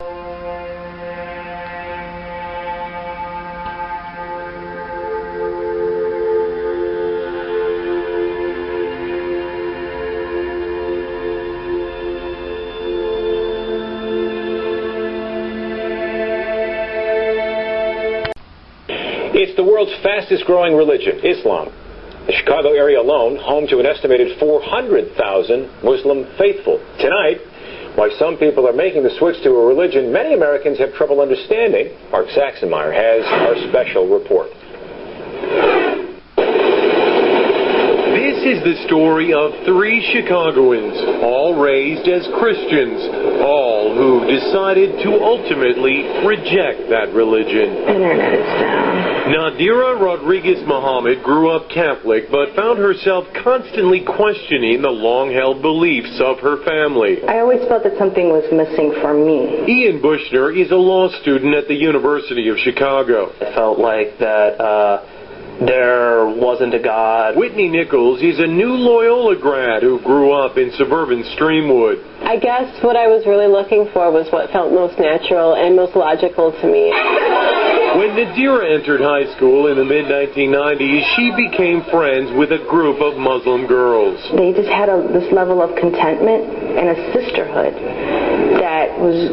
It's the world's fastest growing religion, Islam. The Chicago area alone, home to an estimated 400,000 Muslim faithful. Tonight, why some people are making the switch to a religion many Americans have trouble understanding, Mark Saxenmeyer has our special report. This is the story of 3 Chicagoans, all raised as Christians, all who decided to ultimately reject that religion. Internet is down. Nadira Rodriguez Muhammad grew up Catholic, but found herself constantly questioning the long-held beliefs of her family. I always felt that something was missing for me. Ian Bushner is a law student at the University of Chicago. I felt like that there wasn't a God. Whitney Nichols is a new Loyola grad who grew up in suburban Streamwood. I guess what I was really looking for was what felt most natural and most logical to me. When Nadira entered high school in the mid-1990s, she became friends with a group of Muslim girls. They just had this level of contentment and a sisterhood that was...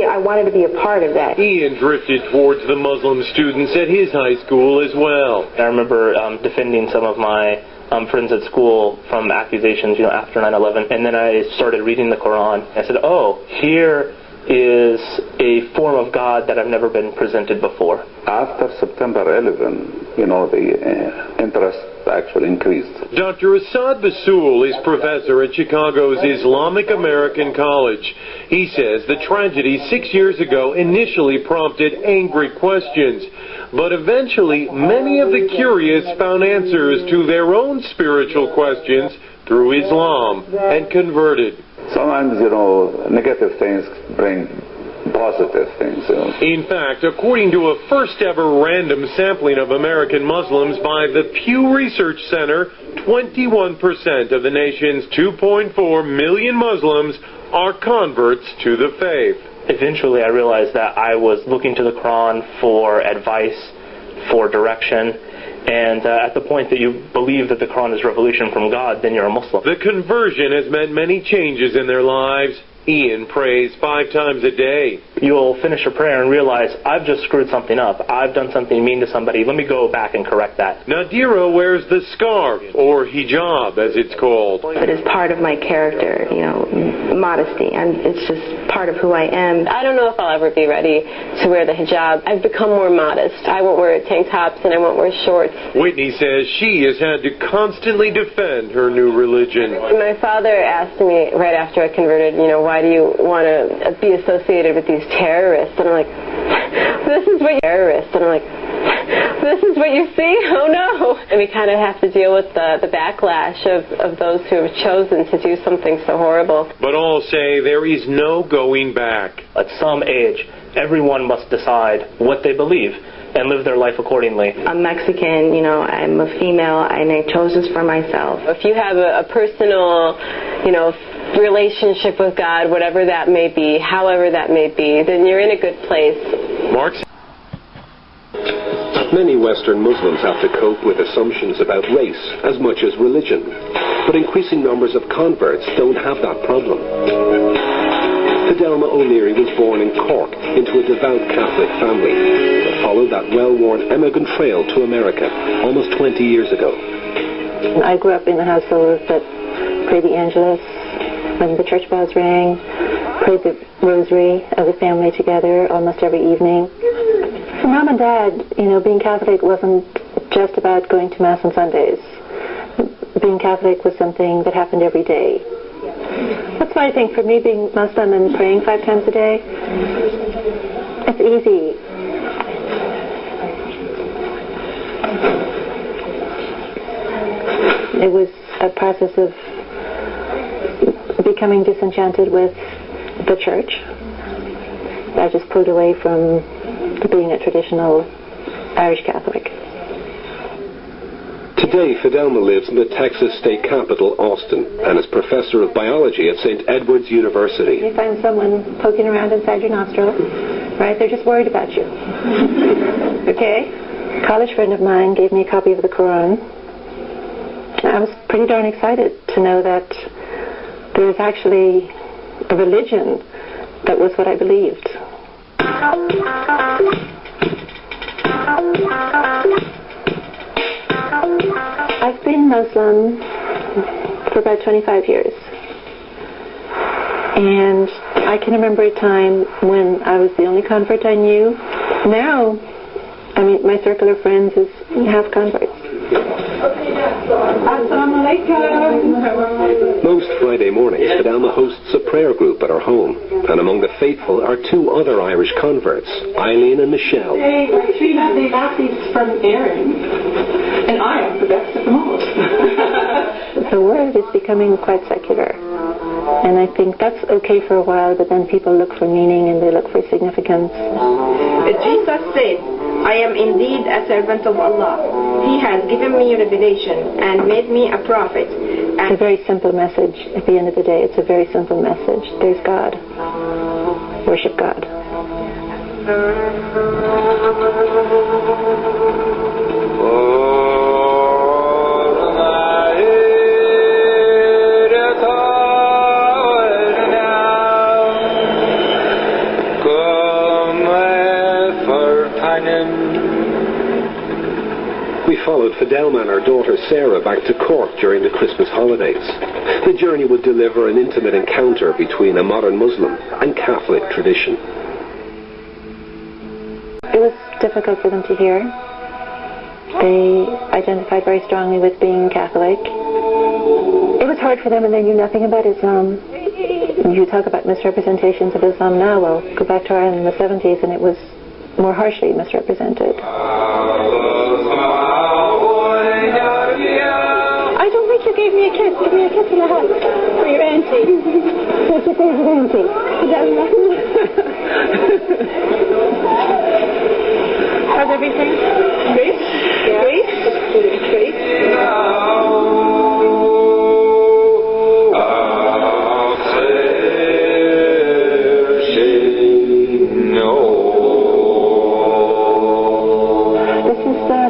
I wanted to be a part of that. Ian drifted towards the Muslim students at his high school as well. I remember defending some of my friends at school from accusations, after 9/11, and then I started reading the Quran. I said, oh, here is a form of God that I've never been presented before. After September 11, the interest actually increased. Dr. Assad Basul is professor at Chicago's Islamic American College. He says the tragedy 6 years ago initially prompted angry questions, but eventually many of the curious found answers to their own spiritual questions through Islam and converted. Sometimes, negative things bring positive things. In fact, according to a first-ever random sampling of American Muslims by the Pew Research Center, 21% of the nation's 2.4 million Muslims are converts to the faith. Eventually, I realized that I was looking to the Quran for advice, for direction, and at the point that you believe that the Quran is revelation from God, then you're a Muslim. The conversion has meant many changes in their lives. Ian prays 5 times a day. You'll finish a prayer and realize, I've just screwed something up. I've done something mean to somebody. Let me go back and correct that. Nadira wears the scarf, or hijab as it's called. It is part of my character, modesty. It's just part of who I am. I don't know if I'll ever be ready to wear the hijab. I've become more modest. I won't wear tank tops and I won't wear shorts. Whitney says she has had to constantly defend her new religion. My father asked me right after I converted, why do you want to be associated with these terrorists? And I'm like, this is what terrorists. And I'm like, this is what you see? Oh no. And we kind of have to deal with the backlash of those who have chosen to do something so horrible. But all say there is no going back. At some age, everyone must decide what they believe and live their life accordingly. I'm Mexican, I'm a female, and I chose this for myself. If you have a personal, relationship with God, whatever that may be, however that may be, then you're in a good place. Mark? Many Western Muslims have to cope with assumptions about race as much as religion, but increasing numbers of converts don't have that problem. Fidelma O'Leary was born in Cork into a devout Catholic family, but followed that well-worn emigrant trail to America almost 20 years ago. I grew up in a household that prayed the Angelus when the church bells rang, prayed the rosary as a family together almost every evening. For Mom and Dad, being Catholic wasn't just about going to Mass on Sundays. Being Catholic was something that happened every day. That's why I think for me, being Muslim and praying 5 times a day, it's easy. It was a process of becoming disenchanted with the church. I just pulled away from being a traditional Irish Catholic. Today, Fidelma lives in the Texas state capital, Austin, and is professor of biology at St. Edward's University. You find someone poking around inside your nostril, right? They're just worried about you. Okay? A college friend of mine gave me a copy of the Quran. I was pretty darn excited to know that there was actually a religion that was what I believed. I've been Muslim for about 25 years. And I can remember a time when I was the only convert I knew. Now, I mean, my circle of friends is half converts. Most Friday mornings, Fidelma hosts a prayer group at her home, and among the faithful are two other Irish converts, Eileen and Michelle. Hey, they got these from Aaron, and I am the best of them all. The word is becoming quite secular, and I think that's okay for a while, but then people look for meaning and they look for significance. Jesus said, I am indeed a servant of Allah. He has given me revelation and made me a prophet. It's a very simple message. At the end of the day, it's a very simple message. There's God. Worship God. We followed Fidelma and our daughter Sarah back to Cork during the Christmas holidays. The journey would deliver an intimate encounter between a modern Muslim and Catholic tradition. It was difficult for them to hear. They identified very strongly with being Catholic. It was hard for them, and they knew nothing about Islam. You talk about misrepresentations of Islam now. Well, go back to Ireland in the 70s, and it was more harshly misrepresented. I don't think you gave me a kiss. Give me a kiss and a hug for your auntie. What's your favorite auntie? How's everything? Great? Yeah. Great? Great?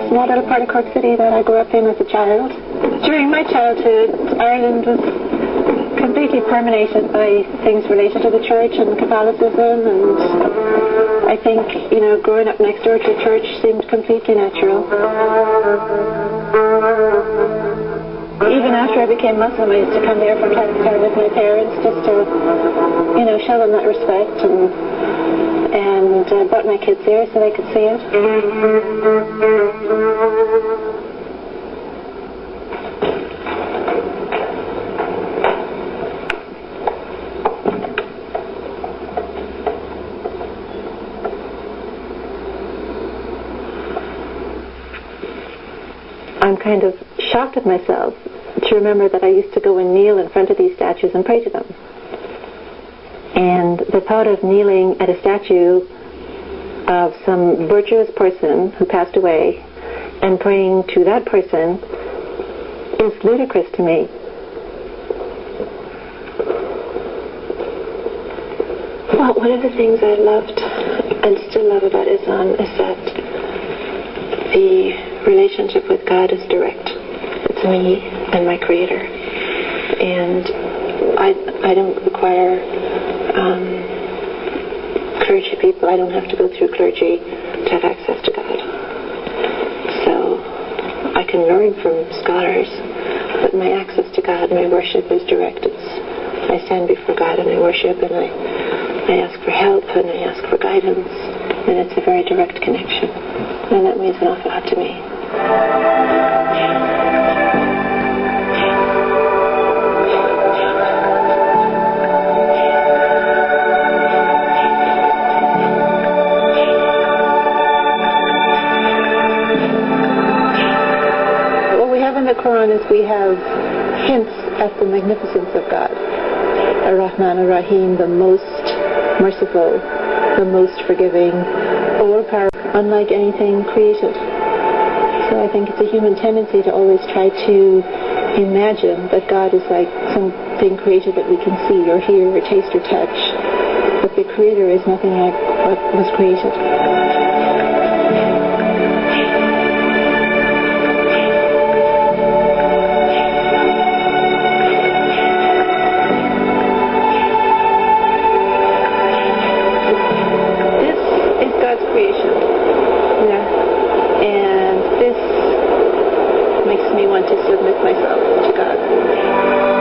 Small little part of Cork City that I grew up in as a child. During my childhood, Ireland was completely permeated by things related to the church and Catholicism, and I think, growing up next door to a church seemed completely natural. Even after I became Muslim, I used to come there from time to time with my parents just to, show them that respect, and brought my kids here so they could see it. I'm kind of shocked at myself to remember that I used to go and kneel in front of these statues and pray to them. And the thought of kneeling at a statue of some virtuous person who passed away and praying to that person is ludicrous to me. Well, one of the things I loved and still love about Islam is that the relationship with God is direct. It's me and my Creator. And I don't require clergy people. I don't have to go through clergy to have access to God. So I can learn from scholars, but my access to God, my worship is direct. I stand before God and I worship, and I ask for help and I ask for guidance, and it's a very direct connection, and that means an awful lot to me. In the Quran is we have hints at the magnificence of God. Ar-Rahman Ar-Rahim, the most merciful, the most forgiving, all-powerful, unlike anything created. So I think it's a human tendency to always try to imagine that God is like something created that we can see or hear or taste or touch. But the Creator is nothing like what was created. Creation. Yeah. And this makes me want to submit myself to God.